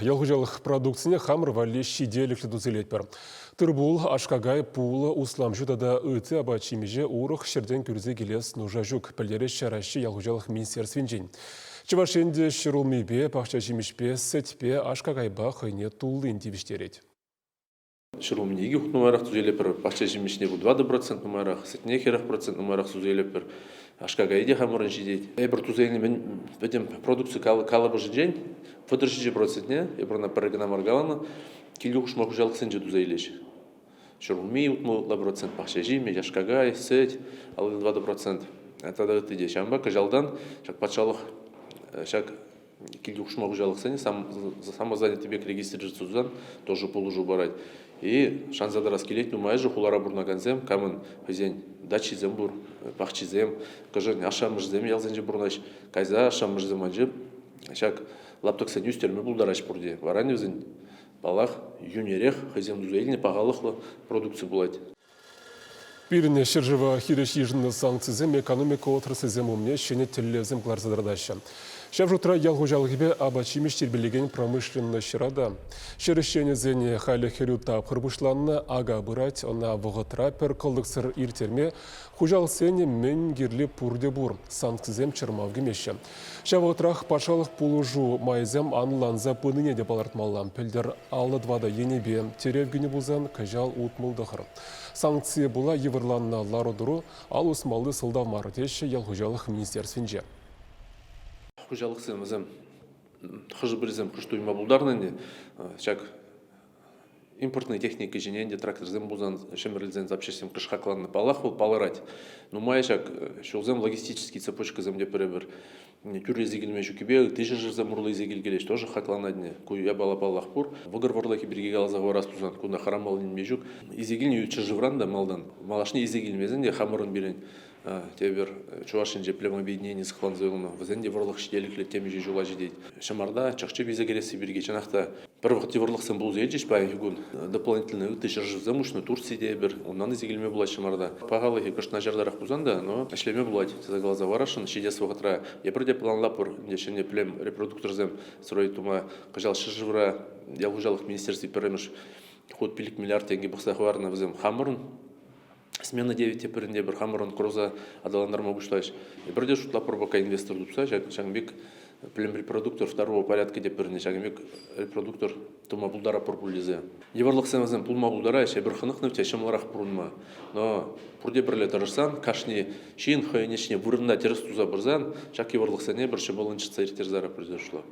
Ялғыжалық продукцияне хамыр валли шиделіклі дұзелет бар. Тұрбул, ашқағай, пулы, услам жүдада өті аба чимеже урық шерден көрзе келес нужа жүк. Пілдері шарашы ялғыжалық министерствен жен. Чывашенде шырылмейбе, пақча жемешпе, сәтпе, ашқағайба қойне тулы индивиштерет. Шырылмейге ұқнымарақ түзелепір, пақча жемешіне бұл 20% нумарақ, сәтіне керақ процент нумарақ түзелепір. Ашқағайде хамырын жидейді. Әбір түзеліне мен бәдем продукция калабы жиден, фыдыр 60%-не, әбірна парагана маргаланы, келі ұқшмақ ұжалық сәнже түзелеш. Шырылмей ұтмылықла процент пақча жеме, ашқағай, сәт, алын 20%. Әтада өтіде шамба, кажалдан, шак патшалық, шак келі ұқшмақ ұжалық сәне, самозанятый бек регистрі жытсыздан, тоже полужу барайды. И шанзада раз келет, нумай же хулара бурнаганзем, камын хызен дачизем бур, пахчизем, кажын ашамыжзем ялзенже бурнаш, кайза ашамыжзем анжып, шак лаптықсан үстерме булдарач бурде. Варан өзін балақ, юнерех, хызен дузеліне пағалықлы продукция булайды. Біріне шыржыва хиреш ежінні санкцизем экономика отырсызем умне шене тіллезем кларзадырдашы. Шав жұтыра ялғужалғыбе абачимеш тербелеген промышленный шырада. Шерішчені зене хайлы херю тап қырбышланны ага бұрать, она вғытра пер қылдықсыр иртерме хужал сене мен герлі пурде бур, санкцизем чырмавғы меші. Шав ұтырақ пашалық пулужу майзем анланза пыныне деп алартмаллан. Пілдер алы двада енебе теревгіні бұзан кажал ұтмылдықыр. Санкция була еврланна ларудыру, ал усмалды сылдав марытеші ялғужалық министерственже. Хужалық сенімізім, хыжы бірізім күштуйма бұлдарнын, шак импортный техника жененде тракторзем бұзан шемірлізен запчастем қышқақланны палақ бұл палырать. Нумай шак шолзем логистический цепочка земде бір түрі зегілме жүкебе, тежі жырзем ұрлы зегілгелеш, тоже хақланадне. Куя бала палақ бұр, вғыр варлаки бірге қалазағы орас бұзан, күнда харамалын межук. Изегілне үтші жывранда малдан, малашны изегілмезін де хамырын берен. Тебер чувашин же плема объединение схлан зойлына. Вазенде ворлық шделіклі темі же жула жедейді. Шамарда чақчы безе кересі бірге. Чанақта первых ворлық сен бұл зелчеш бай гүн. Дополнительно үтті жыржы замушны Турцияде бір. Оннан изегілме бұлай шамарда. Пағалы кышна жардарақ бұзанда, но әшлеме бұлай. Теза глаза варашын, шедес вағытра. Епірде планлапыр, дешене плем репродуктор зем сұрой тума. Қажал шыжывра, ялғужалық министерстве переміш. Ход пилік миллиард тенге бұқсақ варына візем хамырын. Смена 9 теперінде бір хамырын құроза адаландарма бұштайш. Бірде шутлапыр бака инвестор дұпса, жаңбек плем репродуктор второго порядка теперінде жаңбек репродуктор тума бұлдара пұр бұлдезе. Еварлық сәмізен пұлма бұлдара, бір қынықны өте шамларақ бұрынма. Но бұрде бірлі тұрырсан, кашни шейін қойынешіне бұрында теріс туза бұрзан, жақ еварлық сәне бір шыбылыншы цайртер зара произошло.